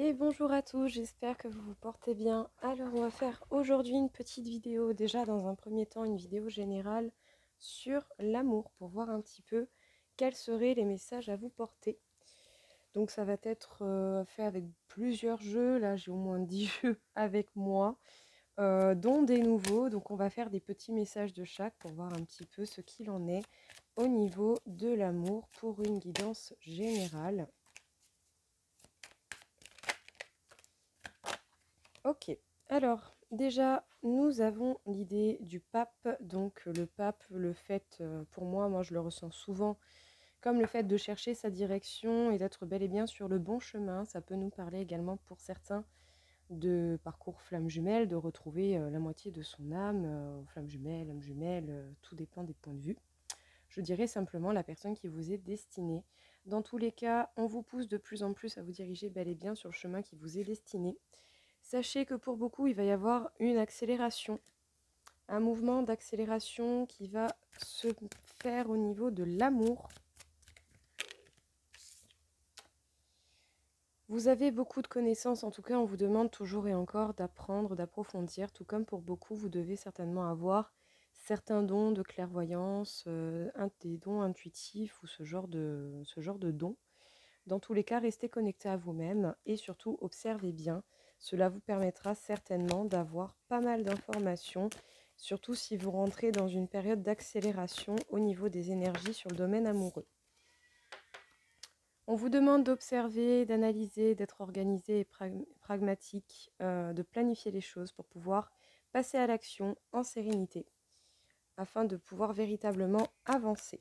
Et bonjour à tous, j'espère que vous vous portez bien. Alors on va faire aujourd'hui une petite vidéo, déjà dans un premier temps une vidéo générale sur l'amour pour voir un petit peu quels seraient les messages à vous porter. Donc ça va être fait avec plusieurs jeux, là j'ai au moins 10 jeux avec moi, dont des nouveaux. Donc on va faire des petits messages de chaque pour voir un petit peu ce qu'il en est au niveau de l'amour pour une guidance générale. Ok, alors déjà nous avons l'idée du pape. Donc le pape, le fait, pour moi je le ressens souvent comme le fait de chercher sa direction et d'être bel et bien sur le bon chemin. Ça peut nous parler également pour certains de parcours flamme jumelle, de retrouver la moitié de son âme, flamme jumelle, âme jumelle, tout dépend des points de vue. Je dirais simplement la personne qui vous est destinée. Dans tous les cas, on vous pousse de plus en plus à vous diriger bel et bien sur le chemin qui vous est destiné. Sachez que pour beaucoup, il va y avoir une accélération, un mouvement d'accélération qui va se faire au niveau de l'amour. Vous avez beaucoup de connaissances, en tout cas on vous demande toujours et encore d'apprendre, d'approfondir, tout comme pour beaucoup vous devez certainement avoir certains dons de clairvoyance, des dons intuitifs ou ce genre de dons. Dans tous les cas, restez connecté à vous-même et surtout observez bien. Cela vous permettra certainement d'avoir pas mal d'informations, surtout si vous rentrez dans une période d'accélération au niveau des énergies sur le domaine amoureux. On vous demande d'observer, d'analyser, d'être organisé et pragmatique, de planifier les choses pour pouvoir passer à l'action en sérénité, afin de pouvoir véritablement avancer.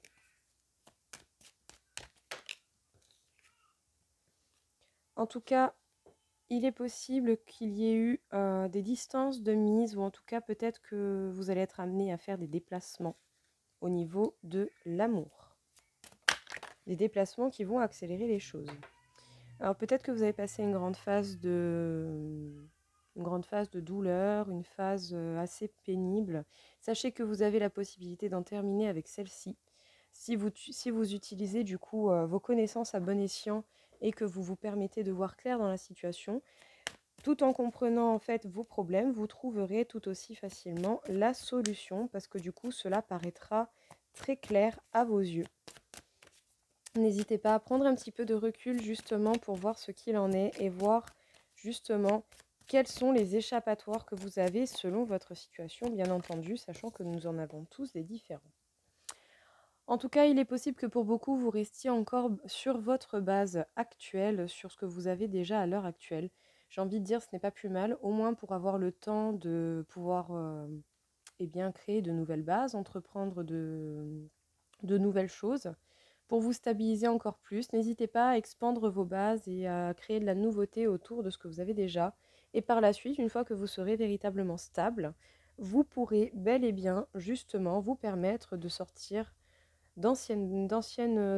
En tout cas, il est possible qu'il y ait eu des distances de mise, ou en tout cas peut-être que vous allez être amené à faire des déplacements au niveau de l'amour. Des déplacements qui vont accélérer les choses. Alors peut-être que vous avez passé une grande phase de douleur, une phase assez pénible. Sachez que vous avez la possibilité d'en terminer avec celle-ci. Si vous utilisez du coup vos connaissances à bon escient et que vous vous permettez de voir clair dans la situation, tout en comprenant en fait vos problèmes, vous trouverez tout aussi facilement la solution parce que du coup cela paraîtra très clair à vos yeux. N'hésitez pas à prendre un petit peu de recul justement pour voir ce qu'il en est et voir justement quels sont les échappatoires que vous avez selon votre situation, bien entendu, sachant que nous en avons tous des différents. En tout cas, il est possible que pour beaucoup, vous restiez encore sur votre base actuelle, sur ce que vous avez déjà à l'heure actuelle. J'ai envie de dire, ce n'est pas plus mal, au moins pour avoir le temps de pouvoir créer de nouvelles bases, entreprendre de nouvelles choses. Pour vous stabiliser encore plus, n'hésitez pas à expandre vos bases et à créer de la nouveauté autour de ce que vous avez déjà. Et par la suite, une fois que vous serez véritablement stable, vous pourrez bel et bien justement vous permettre de sortir d'anciennes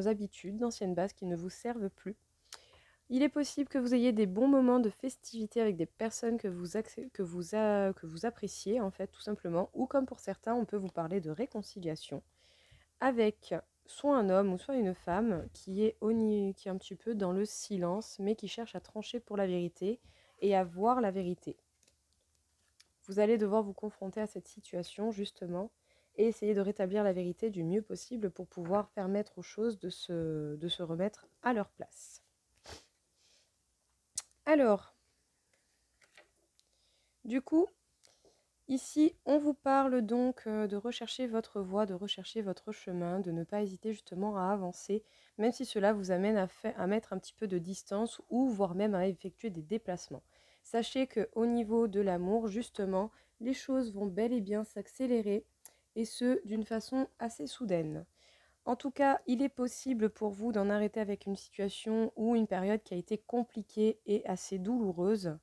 habitudes, d'anciennes bases qui ne vous servent plus. Il est possible que vous ayez des bons moments de festivité avec des personnes que vous appréciez, en fait, tout simplement. Ou comme pour certains, on peut vous parler de réconciliation avec soit un homme ou soit une femme qui est un petit peu dans le silence, mais qui cherche à trancher pour la vérité et à voir la vérité. Vous allez devoir vous confronter à cette situation, justement, et essayer de rétablir la vérité du mieux possible pour pouvoir permettre aux choses de se remettre à leur place. Alors, du coup, ici, on vous parle donc de rechercher votre voie, de rechercher votre chemin, de ne pas hésiter justement à avancer, même si cela vous amène à mettre un petit peu de distance ou voire même à effectuer des déplacements. Sachez qu'au niveau de l'amour, justement, les choses vont bel et bien s'accélérer et ce, d'une façon assez soudaine. En tout cas, il est possible pour vous d'en arrêter avec une situation ou une période qui a été compliquée et assez douloureuse.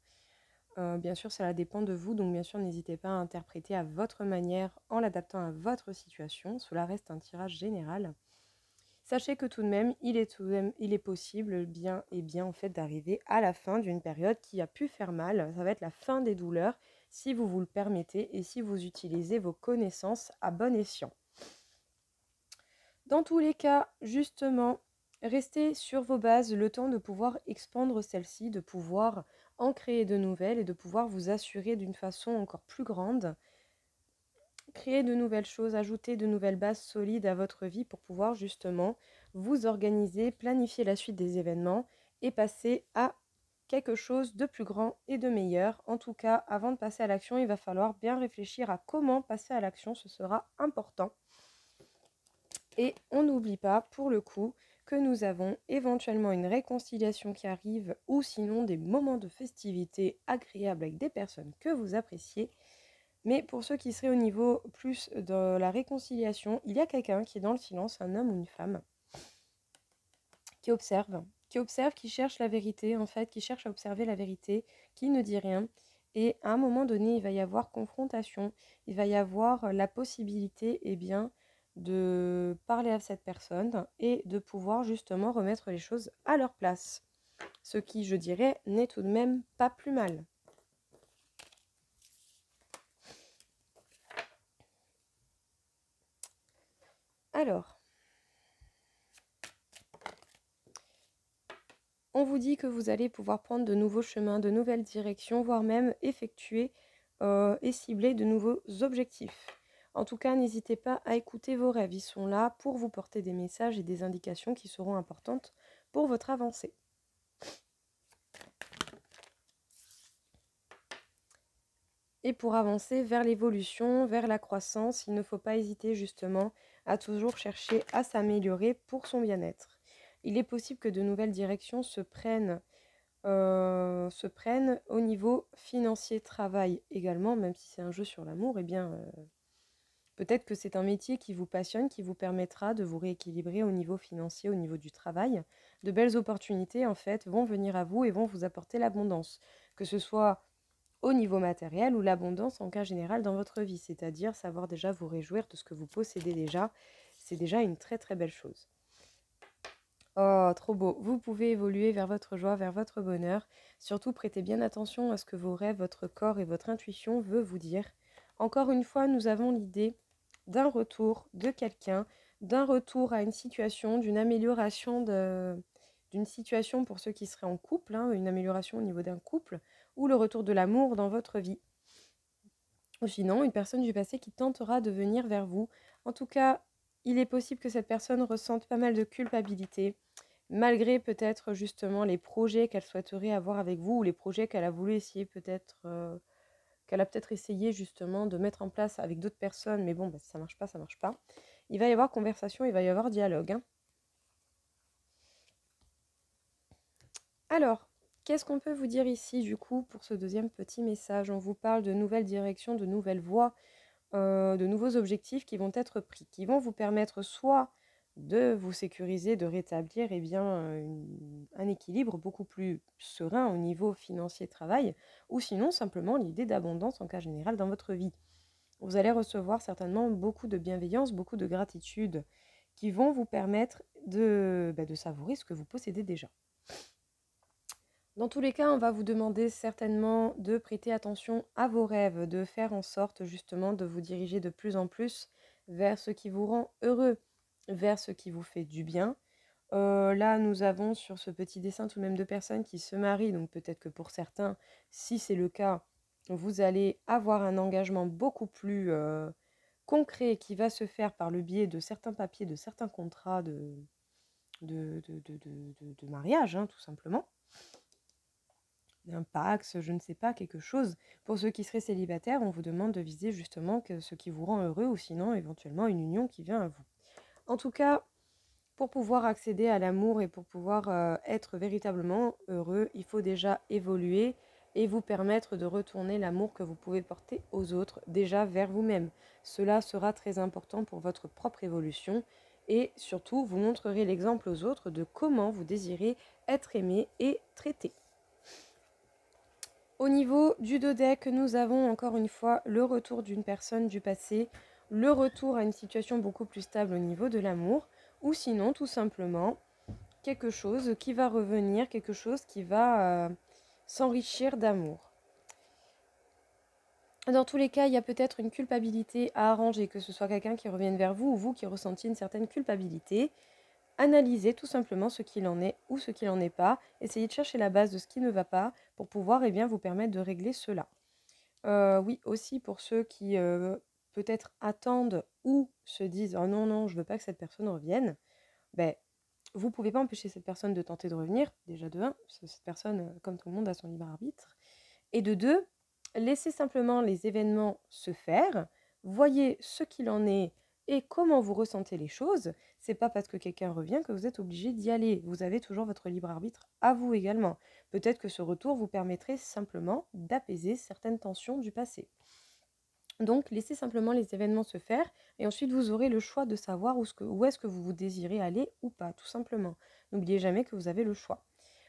Bien sûr, cela dépend de vous, donc bien sûr, n'hésitez pas à interpréter à votre manière en l'adaptant à votre situation. Cela reste un tirage général. Sachez que tout de même, il est possible bien en fait d'arriver à la fin d'une période qui a pu faire mal. Ça va être la fin des douleurs si vous vous le permettez et si vous utilisez vos connaissances à bon escient. Dans tous les cas, justement, Restez sur vos bases le temps de pouvoir expandre celles-ci, de pouvoir en créer de nouvelles et de pouvoir vous assurer d'une façon encore plus grande, créer de nouvelles choses, ajouter de nouvelles bases solides à votre vie pour pouvoir justement vous organiser, planifier la suite des événements et passer à quelque chose de plus grand et de meilleur. En tout cas, avant de passer à l'action, il va falloir bien réfléchir à comment passer à l'action, ce sera important. Et on n'oublie pas, pour le coup, que nous avons éventuellement une réconciliation qui arrive ou sinon des moments de festivité agréables avec des personnes que vous appréciez. Mais pour ceux qui seraient au niveau plus de la réconciliation, il y a quelqu'un qui est dans le silence, un homme ou une femme, qui observe, qui cherche la vérité, en fait, qui cherche à observer la vérité, qui ne dit rien. Et à un moment donné, il va y avoir confrontation, il va y avoir la possibilité, eh bien, de parler à cette personne et de pouvoir justement remettre les choses à leur place. Ce qui, je dirais, n'est tout de même pas plus mal. Alors, on vous dit que vous allez pouvoir prendre de nouveaux chemins, de nouvelles directions, voire même effectuer et cibler de nouveaux objectifs. En tout cas, n'hésitez pas à écouter vos rêves. Ils sont là pour vous porter des messages et des indications qui seront importantes pour votre avancée. Et pour avancer vers l'évolution, vers la croissance, il ne faut pas hésiter justement à toujours chercher à s'améliorer pour son bien-être. Il est possible que de nouvelles directions se prennent au niveau financier, travail également, même si c'est un jeu sur l'amour, eh bien, peut-être que c'est un métier qui vous passionne, qui vous permettra de vous rééquilibrer au niveau financier, au niveau du travail. De belles opportunités, en fait, vont venir à vous et vont vous apporter l'abondance, que ce soit au niveau matériel ou l'abondance en cas général dans votre vie, c'est-à-dire savoir déjà vous réjouir de ce que vous possédez déjà, c'est déjà une très très belle chose. Oh, trop beau. Vous pouvez évoluer vers votre joie, vers votre bonheur. Surtout, prêtez bien attention à ce que vos rêves, votre corps et votre intuition veulent vous dire. Encore une fois, nous avons l'idée d'un retour de quelqu'un, d'un retour à une situation, d'une amélioration d'une situation pour ceux qui seraient en couple, hein, une amélioration au niveau d'un couple, ou le retour de l'amour dans votre vie. Ou sinon, une personne du passé qui tentera de venir vers vous. En tout cas, il est possible que cette personne ressente pas mal de culpabilité malgré peut-être justement les projets qu'elle souhaiterait avoir avec vous ou les projets qu'elle a voulu essayer peut-être, qu'elle a peut-être essayé justement de mettre en place avec d'autres personnes, mais bon, bah, si ça marche pas, ça marche pas. Il va y avoir conversation, il va y avoir dialogue, hein. Alors, qu'est-ce qu'on peut vous dire ici du coup pour ce deuxième petit message? On vous parle de nouvelles directions, de nouvelles voies, de nouveaux objectifs qui vont être pris, qui vont vous permettre soit de vous sécuriser, de rétablir eh bien, un équilibre beaucoup plus serein au niveau financier travail, ou sinon simplement l'idée d'abondance en cas général dans votre vie. Vous allez recevoir certainement beaucoup de bienveillance, beaucoup de gratitude qui vont vous permettre de savourer ce que vous possédez déjà. Dans tous les cas, on va vous demander certainement de prêter attention à vos rêves, de faire en sorte justement de vous diriger de plus en plus vers ce qui vous rend heureux, vers ce qui vous fait du bien. Là, nous avons sur ce petit dessin tout de même deux personnes qui se marient, donc peut-être que pour certains, si c'est le cas, vous allez avoir un engagement beaucoup plus concret qui va se faire par le biais de certains papiers, de certains contrats de mariage, hein, tout simplement. Un Pax, je ne sais pas, quelque chose. Pour ceux qui seraient célibataires, on vous demande de viser justement ce qui vous rend heureux ou sinon éventuellement une union qui vient à vous. En tout cas, pour pouvoir accéder à l'amour et pour pouvoir être véritablement heureux, il faut déjà évoluer et vous permettre de retourner l'amour que vous pouvez porter aux autres déjà vers vous-même. Cela sera très important pour votre propre évolution et surtout vous montrerez l'exemple aux autres de comment vous désirez être aimé et traité. Au niveau du dos deck, nous avons encore une fois le retour d'une personne du passé, le retour à une situation beaucoup plus stable au niveau de l'amour, ou sinon tout simplement quelque chose qui va revenir, quelque chose qui va s'enrichir d'amour. Dans tous les cas, il y a peut-être une culpabilité à arranger, que ce soit quelqu'un qui revienne vers vous ou vous qui ressentiez une certaine culpabilité. analysez tout simplement ce qu'il en est ou ce qu'il n'en est pas. Essayez de chercher la base de ce qui ne va pas pour pouvoir vous permettre de régler cela. Oui, aussi pour ceux qui peut-être attendent ou se disent oh non, non, je veux pas que cette personne revienne, ben, vous pouvez pas empêcher cette personne de tenter de revenir, déjà de 1, parce que cette personne, comme tout le monde, a son libre arbitre. Et de 2, laissez simplement les événements se faire, voyez ce qu'il en est et comment vous ressentez les choses. C'est pas parce que quelqu'un revient que vous êtes obligé d'y aller. Vous avez toujours votre libre arbitre à vous également. Peut-être que ce retour vous permettrait simplement d'apaiser certaines tensions du passé. Donc, laissez simplement les événements se faire et ensuite vous aurez le choix de savoir où est-ce que vous désirez aller ou pas, tout simplement. N'oubliez jamais que vous avez le choix.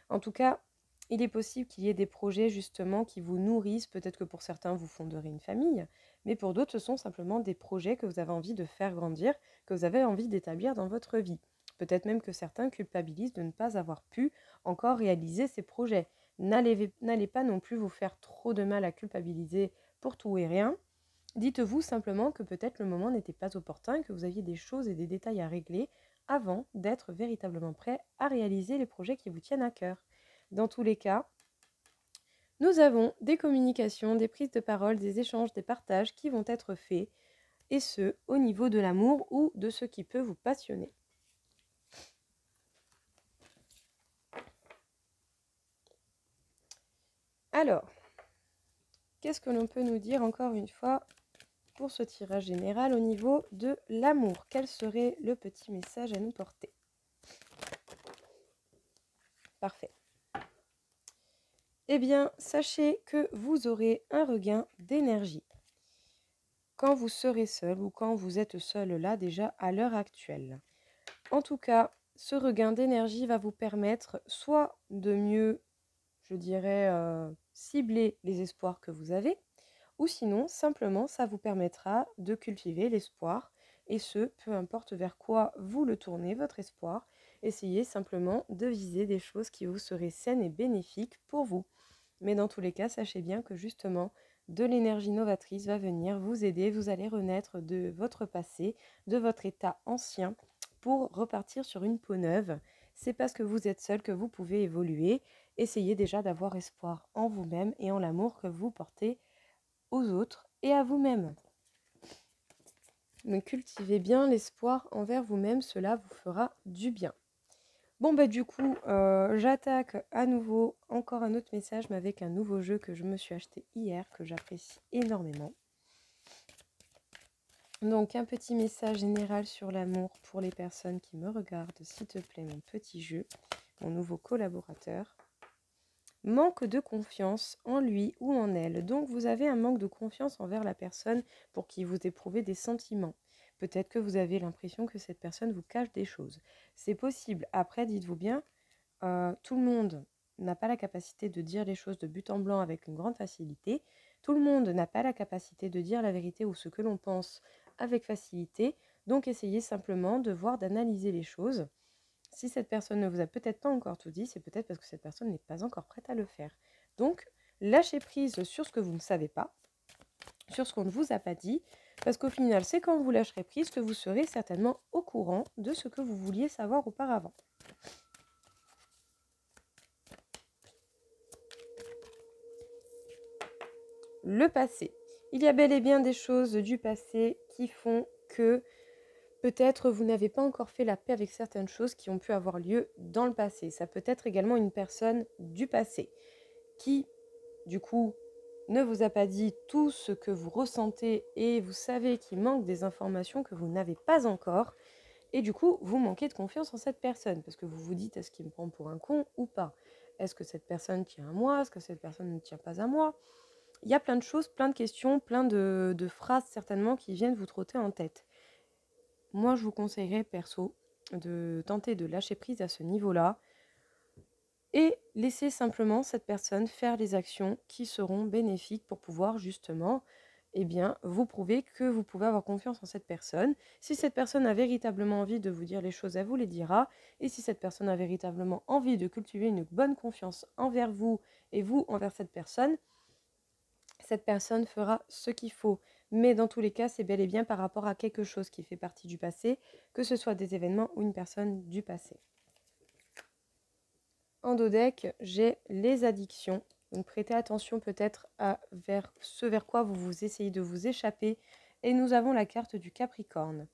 En tout cas, il est possible qu'il y ait des projets justement qui vous nourrissent. Peut-être que pour certains, vous fonderez une famille, mais pour d'autres, ce sont simplement des projets que vous avez envie de faire grandir, que vous avez envie d'établir dans votre vie. Peut-être même que certains culpabilisent de ne pas avoir pu encore réaliser ces projets. N'allez pas non plus vous faire trop de mal à culpabiliser pour tout et rien. Dites-vous simplement que peut-être le moment n'était pas opportun, que vous aviez des choses et des détails à régler avant d'être véritablement prêt à réaliser les projets qui vous tiennent à cœur. Dans tous les cas, nous avons des communications, des prises de parole, des échanges, des partages qui vont être faits, et ce, au niveau de l'amour ou de ce qui peut vous passionner. Alors, qu'est-ce que l'on peut nous dire encore une fois pour ce tirage général au niveau de l'amour? Quel serait le petit message à nous porter? Parfait. Eh bien, sachez que vous aurez un regain d'énergie quand vous serez seul ou quand vous êtes seul là déjà à l'heure actuelle. En tout cas, ce regain d'énergie va vous permettre soit de mieux, je dirais, cibler les espoirs que vous avez, ou sinon, simplement, ça vous permettra de cultiver l'espoir, et ce, peu importe vers quoi vous le tournez, votre espoir, essayez simplement de viser des choses qui vous seraient saines et bénéfiques pour vous. Mais dans tous les cas, sachez bien que justement, de l'énergie novatrice va venir vous aider, vous allez renaître de votre passé, de votre état ancien, pour repartir sur une peau neuve. C'est parce que vous êtes seul que vous pouvez évoluer. Essayez déjà d'avoir espoir en vous-même et en l'amour que vous portez aux autres et à vous-même. Donc cultivez bien l'espoir envers vous-même, cela vous fera du bien. Bon bah du coup, j'attaque à nouveau encore un autre message, mais avec un nouveau jeu que je me suis acheté hier, que j'apprécie énormément. Donc un petit message général sur l'amour pour les personnes qui me regardent, s'il te plaît, mon petit jeu, mon nouveau collaborateur. Manque de confiance en lui ou en elle. Donc vous avez un manque de confiance envers la personne pour qui vous éprouvez des sentiments. Peut-être que vous avez l'impression que cette personne vous cache des choses. C'est possible. Après, dites-vous bien, tout le monde n'a pas la capacité de dire les choses de but en blanc avec une grande facilité. Tout le monde n'a pas la capacité de dire la vérité ou ce que l'on pense avec facilité. Donc essayez simplement de voir, d'analyser les choses. Si cette personne ne vous a peut-être pas encore tout dit, c'est peut-être parce que cette personne n'est pas encore prête à le faire. Donc, lâchez prise sur ce que vous ne savez pas, sur ce qu'on ne vous a pas dit, parce qu'au final, c'est quand vous lâcherez prise que vous serez certainement au courant de ce que vous vouliez savoir auparavant. Le passé. Il y a bel et bien des choses du passé qui font que peut-être vous n'avez pas encore fait la paix avec certaines choses qui ont pu avoir lieu dans le passé. Ça peut être également une personne du passé qui, du coup, ne vous a pas dit tout ce que vous ressentez et vous savez qu'il manque des informations que vous n'avez pas encore. Et du coup, vous manquez de confiance en cette personne parce que vous vous dites est-ce qu'il me prend pour un con ou pas? Est-ce que cette personne tient à moi? Est-ce que cette personne ne tient pas à moi? Il y a plein de choses, plein de questions, plein de phrases certainement qui viennent vous trotter en tête. Moi, je vous conseillerais, perso, de tenter de lâcher prise à ce niveau-là et laisser simplement cette personne faire les actions qui seront bénéfiques pour pouvoir justement vous prouver que vous pouvez avoir confiance en cette personne. Si cette personne a véritablement envie de vous dire les choses, elle vous les dira. Et si cette personne a véritablement envie de cultiver une bonne confiance envers vous et vous envers cette personne fera ce qu'il faut. Mais dans tous les cas, c'est bel et bien par rapport à quelque chose qui fait partie du passé, que ce soit des événements ou une personne du passé. En dos deck, j'ai les addictions. Donc prêtez attention peut-être à vers ce vers quoi vous essayez de vous échapper. Et nous avons la carte du Capricorne.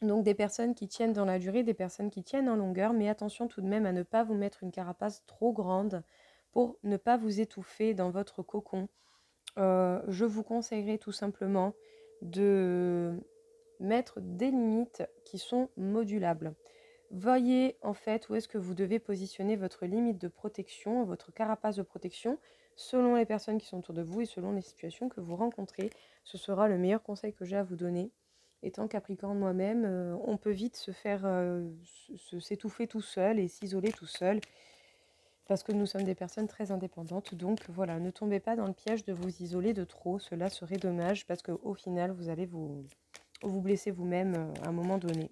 Donc des personnes qui tiennent dans la durée, des personnes qui tiennent en longueur, mais attention tout de même à ne pas vous mettre une carapace trop grande pour ne pas vous étouffer dans votre cocon. Je vous conseillerais tout simplement de mettre des limites qui sont modulables. Voyez en fait où est-ce que vous devez positionner votre limite de protection, votre carapace de protection, selon les personnes qui sont autour de vous et selon les situations que vous rencontrez. Ce sera le meilleur conseil que j'ai à vous donner. Étant Capricorne moi-même, on peut vite se faire s'étouffer tout seul et s'isoler tout seul parce que nous sommes des personnes très indépendantes. Donc voilà, ne tombez pas dans le piège de vous isoler de trop. Cela serait dommage parce qu'au final, vous allez vous blesser vous-même à un moment donné.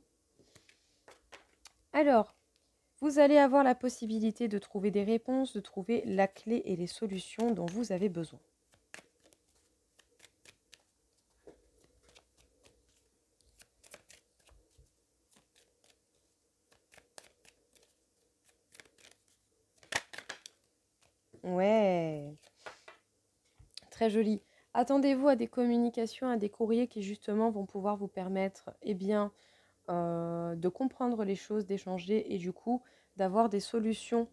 Alors, vous allez avoir la possibilité de trouver des réponses, de trouver la clé et les solutions dont vous avez besoin. Ouais, très joli. Attendez-vous à des communications, à des courriers qui justement vont pouvoir vous permettre de comprendre les choses, d'échanger et du coup d'avoir des solutions,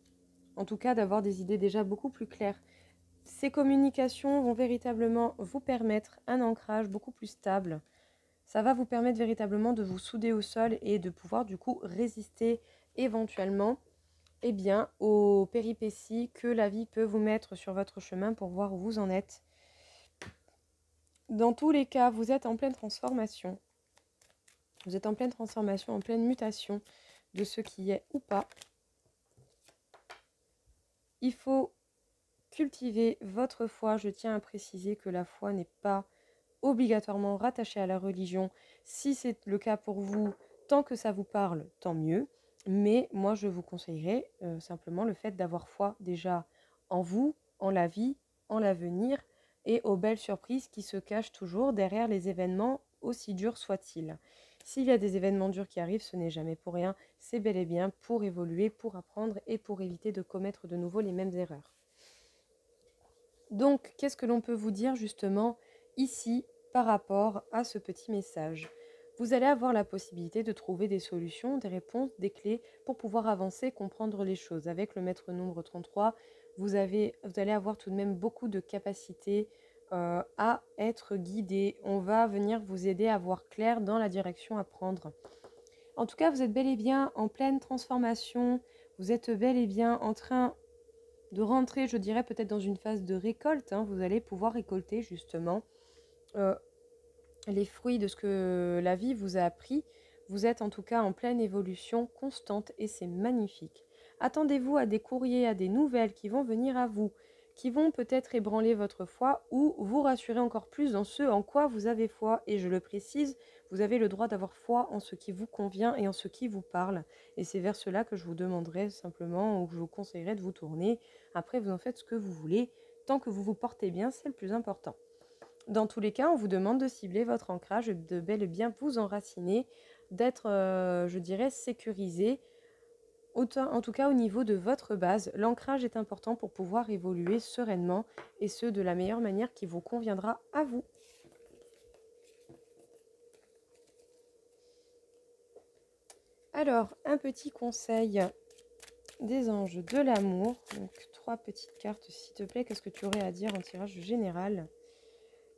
en tout cas d'avoir des idées déjà beaucoup plus claires. Ces communications vont véritablement vous permettre un ancrage beaucoup plus stable. Ça va vous permettre véritablement de vous souder au sol et de pouvoir du coup résister éventuellement aux péripéties que la vie peut vous mettre sur votre chemin pour voir où vous en êtes. Dans tous les cas, vous êtes en pleine transformation. Vous êtes en pleine transformation, en pleine mutation de ce qui est ou pas. Il faut cultiver votre foi. Je tiens à préciser que la foi n'est pas obligatoirement rattachée à la religion. Si c'est le cas pour vous, tant que ça vous parle, tant mieux. Mais moi, je vous conseillerais simplement le fait d'avoir foi déjà en vous, en la vie, en l'avenir et aux belles surprises qui se cachent toujours derrière les événements, aussi durs soient-ils. S'il y a des événements durs qui arrivent, ce n'est jamais pour rien, c'est bel et bien pour évoluer, pour apprendre et pour éviter de commettre de nouveau les mêmes erreurs. Donc, qu'est-ce que l'on peut vous dire justement ici par rapport à ce petit message ? Vous allez avoir la possibilité de trouver des solutions, des réponses, des clés pour pouvoir avancer, comprendre les choses. Avec le maître nombre 33, vous allez avoir tout de même beaucoup de capacités à être guidé. On va venir vous aider à voir clair dans la direction à prendre. En tout cas, vous êtes bel et bien en pleine transformation. Vous êtes bel et bien en train de rentrer, je dirais, peut-être dans une phase de récolte. Vous allez pouvoir récolter justement les fruits de ce que la vie vous a appris. Vous êtes en tout cas en pleine évolution constante et c'est magnifique. Attendez-vous à des courriers, à des nouvelles qui vont venir à vous, qui vont peut-être ébranler votre foi ou vous rassurer encore plus dans ce en quoi vous avez foi. Et je le précise, vous avez le droit d'avoir foi en ce qui vous convient et en ce qui vous parle. Et c'est vers cela que je vous demanderai simplement ou que je vous conseillerais de vous tourner. Après, vous en faites ce que vous voulez. Tant que vous vous portez bien, c'est le plus important. Dans tous les cas, on vous demande de cibler votre ancrage, de bel et bien vous enraciner, d'être, je dirais, sécurisé, en tout cas au niveau de votre base. L'ancrage est important pour pouvoir évoluer sereinement et ce, de la meilleure manière qui vous conviendra à vous. Alors, un petit conseil des anges de l'amour. Donc, 3 petites cartes, s'il te plaît. Qu'est-ce que tu aurais à dire en tirage général ?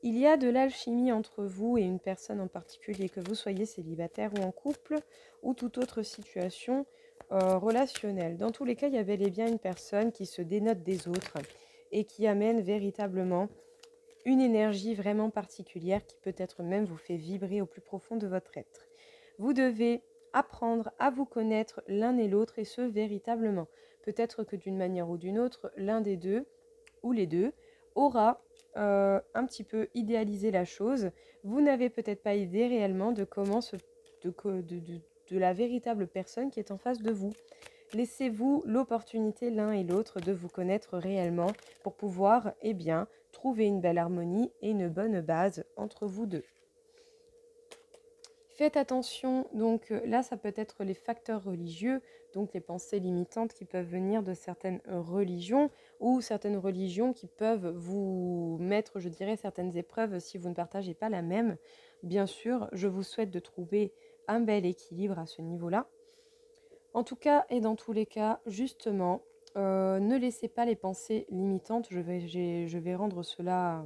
Il y a de l'alchimie entre vous et une personne en particulier, que vous soyez célibataire ou en couple ou toute autre situation relationnelle. Dans tous les cas, il y a bel et bien une personne qui se dénote des autres et qui amène véritablement une énergie vraiment particulière qui peut-être même vous fait vibrer au plus profond de votre être. Vous devez apprendre à vous connaître l'un et l'autre et ce véritablement. Peut-être que d'une manière ou d'une autre, l'un des deux ou les deux aura un petit peu idéalisé la chose. Vous n'avez peut-être pas idée réellement de comment de la véritable personne qui est en face de vous. Laissez-vous l'opportunité l'un et l'autre de vous connaître réellement pour pouvoir, eh bien, trouver une belle harmonie et une bonne base entre vous deux. Faites attention, donc là, ça peut être les facteurs religieux, donc les pensées limitantes qui peuvent venir de certaines religions ou certaines religions qui peuvent vous mettre, je dirais, certaines épreuves si vous ne partagez pas la même. Bien sûr, je vous souhaite de trouver un bel équilibre à ce niveau-là. En tout cas et dans tous les cas, justement, ne laissez pas les pensées limitantes, je vais rendre cela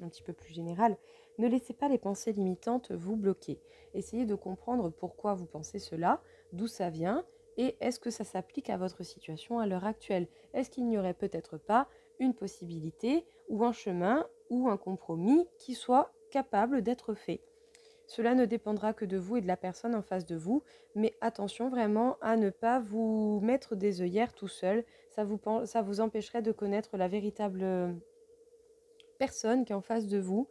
un petit peu plus général, ne laissez pas les pensées limitantes vous bloquer. Essayez de comprendre pourquoi vous pensez cela, d'où ça vient, et est-ce que ça s'applique à votre situation à l'heure actuelle? Est-ce qu'il n'y aurait peut-être pas une possibilité ou un chemin ou un compromis qui soit capable d'être fait? Cela ne dépendra que de vous et de la personne en face de vous, mais attention vraiment à ne pas vous mettre des œillères tout seul. Ça vous empêcherait de connaître la véritable personne qui est en face de vous,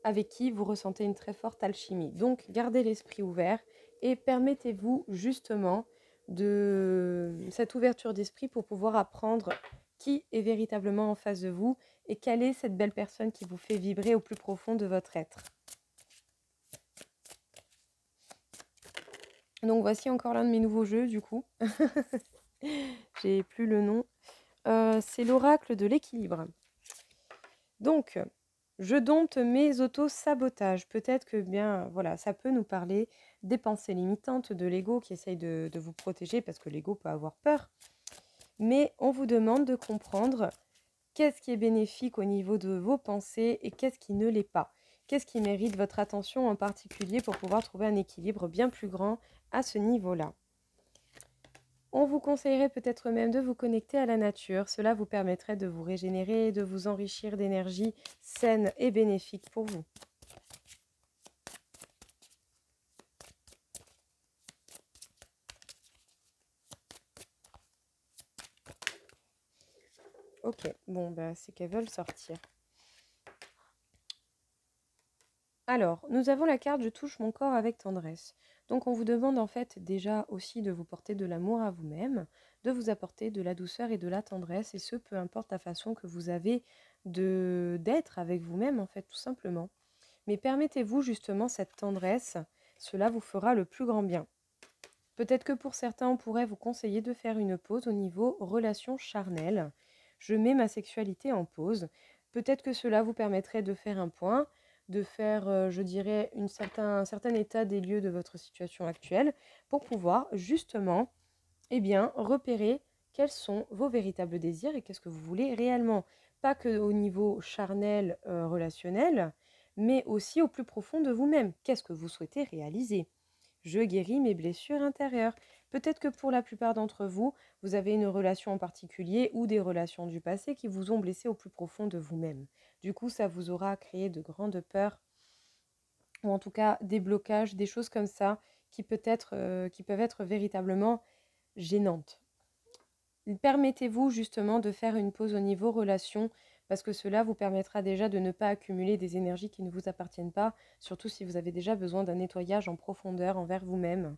avec qui vous ressentez une très forte alchimie. Donc gardez l'esprit ouvert et permettez-vous justement de cette ouverture d'esprit pour pouvoir apprendre qui est véritablement en face de vous et quelle est cette belle personne qui vous fait vibrer au plus profond de votre être. Donc voici encore l'un de mes nouveaux jeux du coup. J'ai plus le nom. C'est l'oracle de l'équilibre. Donc, je dompte mes auto-sabotages. Peut-être que bien, voilà, ça peut nous parler des pensées limitantes de l'ego qui essaye de vous protéger parce que l'ego peut avoir peur. Mais on vous demande de comprendre qu'est-ce qui est bénéfique au niveau de vos pensées et qu'est-ce qui ne l'est pas. Qu'est-ce qui mérite votre attention en particulier pour pouvoir trouver un équilibre bien plus grand à ce niveau-là. On vous conseillerait peut-être même de vous connecter à la nature. Cela vous permettrait de vous régénérer et de vous enrichir d'énergie saine et bénéfique pour vous. Ok, bon, bah, c'est qu'elles veulent sortir. Alors, nous avons la carte « Je touche mon corps avec tendresse ». Donc, on vous demande en fait déjà aussi de vous porter de l'amour à vous-même, de vous apporter de la douceur et de la tendresse, et ce, peu importe la façon que vous avez d'être avec vous-même, en fait, tout simplement. Mais permettez-vous justement cette tendresse, cela vous fera le plus grand bien. Peut-être que pour certains, on pourrait vous conseiller de faire une pause au niveau relation charnelle. Je mets ma sexualité en pause. Peut-être que cela vous permettrait de faire un point, de faire, je dirais, un certain état des lieux de votre situation actuelle pour pouvoir justement, eh bien, repérer quels sont vos véritables désirs et qu'est-ce que vous voulez réellement. Pas que au niveau charnel, relationnel, mais aussi au plus profond de vous-même. Qu'est-ce que vous souhaitez réaliser? Je guéris mes blessures intérieures. Peut-être que pour la plupart d'entre vous, vous avez une relation en particulier ou des relations du passé qui vous ont blessé au plus profond de vous-même. Du coup, ça vous aura créé de grandes peurs, ou en tout cas des blocages, des choses comme ça qui peuvent être véritablement gênantes. Permettez-vous justement de faire une pause au niveau relation parce que cela vous permettra déjà de ne pas accumuler des énergies qui ne vous appartiennent pas, surtout si vous avez déjà besoin d'un nettoyage en profondeur envers vous-même.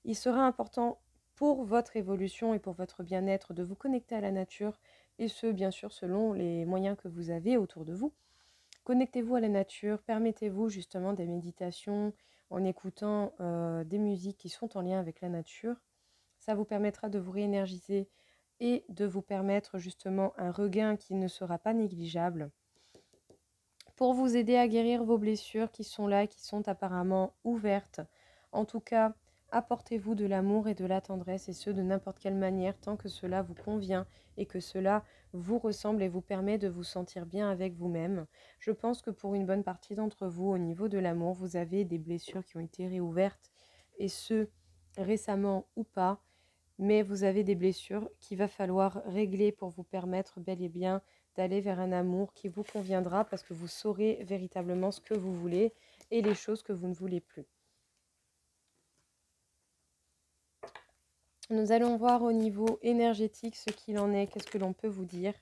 Il sera important pour votre évolution et pour votre bien-être de vous connecter à la nature, et ce, bien sûr, selon les moyens que vous avez autour de vous. Connectez-vous à la nature, permettez-vous justement des méditations en écoutant des musiques qui sont en lien avec la nature. Ça vous permettra de vous réénergiser et de vous permettre justement un regain qui ne sera pas négligeable pour vous aider à guérir vos blessures qui sont là, qui sont apparemment ouvertes. En tout cas, apportez-vous de l'amour et de la tendresse, et ce de n'importe quelle manière, tant que cela vous convient et que cela vous ressemble et vous permet de vous sentir bien avec vous-même. Je pense que pour une bonne partie d'entre vous, au niveau de l'amour, vous avez des blessures qui ont été réouvertes, et ce, récemment ou pas, mais vous avez des blessures qu'il va falloir régler pour vous permettre bel et bien d'aller vers un amour qui vous conviendra parce que vous saurez véritablement ce que vous voulez et les choses que vous ne voulez plus. Nous allons voir au niveau énergétique ce qu'il en est, qu'est-ce que l'on peut vous dire.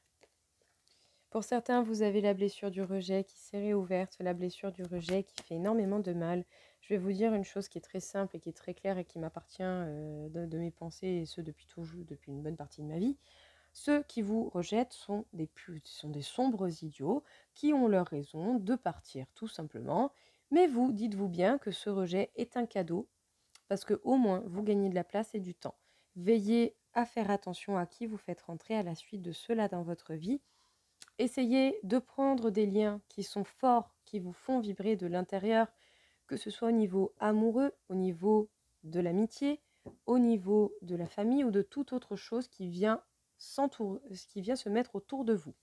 Pour certains, vous avez la blessure du rejet qui s'est réouverte, la blessure du rejet qui fait énormément de mal. Je vais vous dire une chose qui est très simple et qui est très claire et qui m'appartient de mes pensées, et ce depuis toujours, depuis une bonne partie de ma vie. Ceux qui vous rejettent sont des sombres idiots qui ont leur raison de partir, tout simplement. Mais vous, dites-vous bien que ce rejet est un cadeau, parce que au moins, vous gagnez de la place et du temps. Veillez à faire attention à qui vous faites rentrer à la suite de cela dans votre vie. Essayez de prendre des liens qui sont forts, qui vous font vibrer de l'intérieur, que ce soit au niveau amoureux, au niveau de l'amitié, au niveau de la famille ou de toute autre chose qui vient se mettre autour de vous.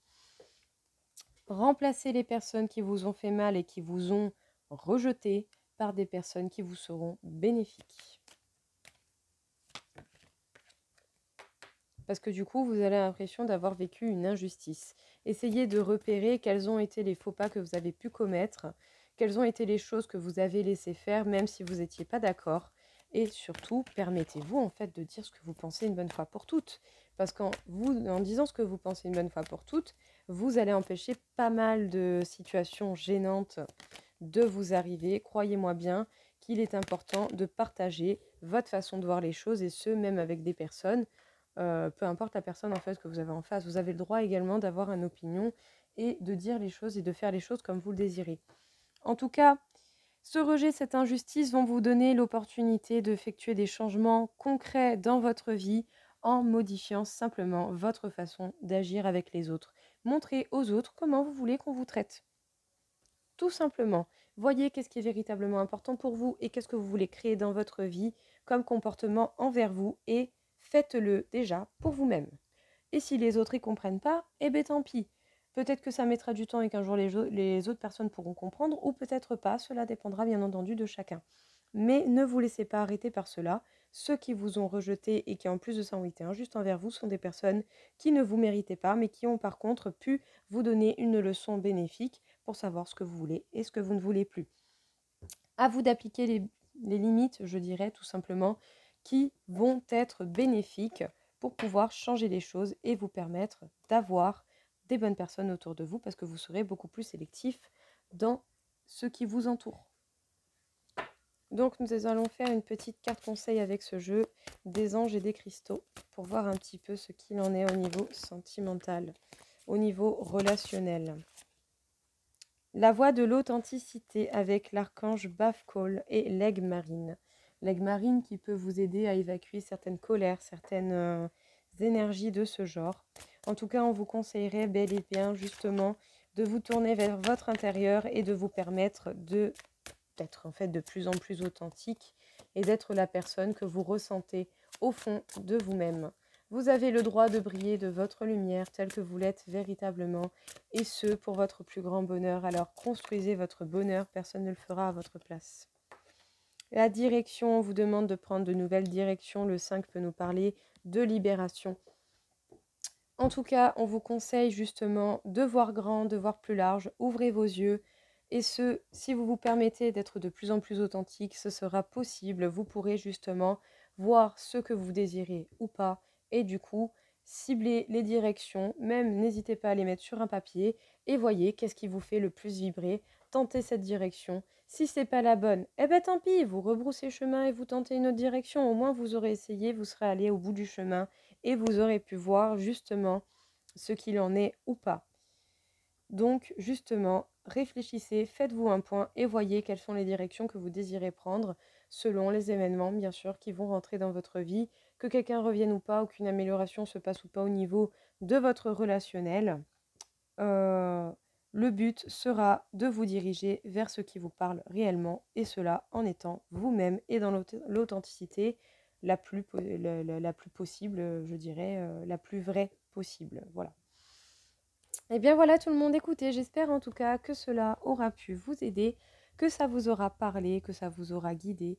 Remplacez les personnes qui vous ont fait mal et qui vous ont rejeté par des personnes qui vous seront bénéfiques. Parce que du coup, vous avez l'impression d'avoir vécu une injustice. Essayez de repérer quels ont été les faux pas que vous avez pu commettre, quelles ont été les choses que vous avez laissé faire, même si vous n'étiez pas d'accord. Et surtout, permettez-vous en fait de dire ce que vous pensez une bonne fois pour toutes. Parce qu'en disant ce que vous pensez une bonne fois pour toutes, vous allez empêcher pas mal de situations gênantes de vous arriver. Croyez-moi bien qu'il est important de partager votre façon de voir les choses, et ce, même avec des personnes. Peu importe la personne en fait que vous avez en face, vous avez le droit également d'avoir une opinion et de dire les choses et de faire les choses comme vous le désirez. En tout cas, ce rejet, cette injustice vont vous donner l'opportunité d'effectuer des changements concrets dans votre vie en modifiant simplement votre façon d'agir avec les autres. Montrez aux autres comment vous voulez qu'on vous traite. Tout simplement, voyez qu'est-ce qui est véritablement important pour vous et qu'est-ce que vous voulez créer dans votre vie comme comportement envers vous, et faites-le déjà pour vous-même. Et si les autres y comprennent pas, eh bien tant pis. Peut-être que ça mettra du temps et qu'un jour les autres personnes pourront comprendre, ou peut-être pas, cela dépendra bien entendu de chacun. Mais ne vous laissez pas arrêter par cela. Ceux qui vous ont rejeté et qui en plus de ça ont été injustes envers vous sont des personnes qui ne vous méritaient pas, mais qui ont par contre pu vous donner une leçon bénéfique pour savoir ce que vous voulez et ce que vous ne voulez plus. À vous d'appliquer les limites, je dirais tout simplement, qui vont être bénéfiques pour pouvoir changer les choses et vous permettre d'avoir des bonnes personnes autour de vous, parce que vous serez beaucoup plus sélectif dans ce qui vous entoure. Donc nous allons faire une petite carte conseil avec ce jeu des anges et des cristaux pour voir un petit peu ce qu'il en est au niveau sentimental, au niveau relationnel. La voie de l'authenticité avec l'archange Bafkol et l'aigle marine. L'aigle marine qui peut vous aider à évacuer certaines colères, certaines énergies de ce genre. En tout cas, on vous conseillerait bel et bien justement de vous tourner vers votre intérieur et de vous permettre d'être en fait de plus en plus authentique et d'être la personne que vous ressentez au fond de vous-même. Vous avez le droit de briller de votre lumière telle que vous l'êtes véritablement, et ce, pour votre plus grand bonheur. Alors construisez votre bonheur, personne ne le fera à votre place. La direction, on vous demande de prendre de nouvelles directions. Le 5 peut nous parler de libération. En tout cas, on vous conseille justement de voir grand, de voir plus large. Ouvrez vos yeux. Et ce, si vous vous permettez d'être de plus en plus authentique, ce sera possible. Vous pourrez justement voir ce que vous désirez ou pas. Et du coup, cibler les directions. Même, n'hésitez pas à les mettre sur un papier. Et voyez qu'est-ce qui vous fait le plus vibrer. Tentez cette direction. Si c'est pas la bonne, eh ben tant pis, vous rebroussez chemin et vous tentez une autre direction. Au moins, vous aurez essayé, vous serez allé au bout du chemin. Et vous aurez pu voir justement ce qu'il en est ou pas. Donc justement, réfléchissez, faites-vous un point et voyez quelles sont les directions que vous désirez prendre selon les événements, bien sûr, qui vont rentrer dans votre vie, que quelqu'un revienne ou pas, ou qu'une amélioration se passe ou pas au niveau de votre relationnel. Le but sera de vous diriger vers ce qui vous parle réellement, et cela en étant vous-même et dans l'authenticité la plus possible, je dirais, la plus vraie possible. Voilà. Et bien voilà tout le monde, écoutez, j'espère en tout cas que cela aura pu vous aider, que ça vous aura parlé, que ça vous aura guidé.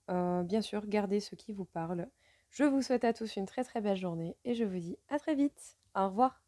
Bien sûr, gardez ce qui vous parle. Je vous souhaite à tous une très très belle journée et je vous dis à très vite. Au revoir.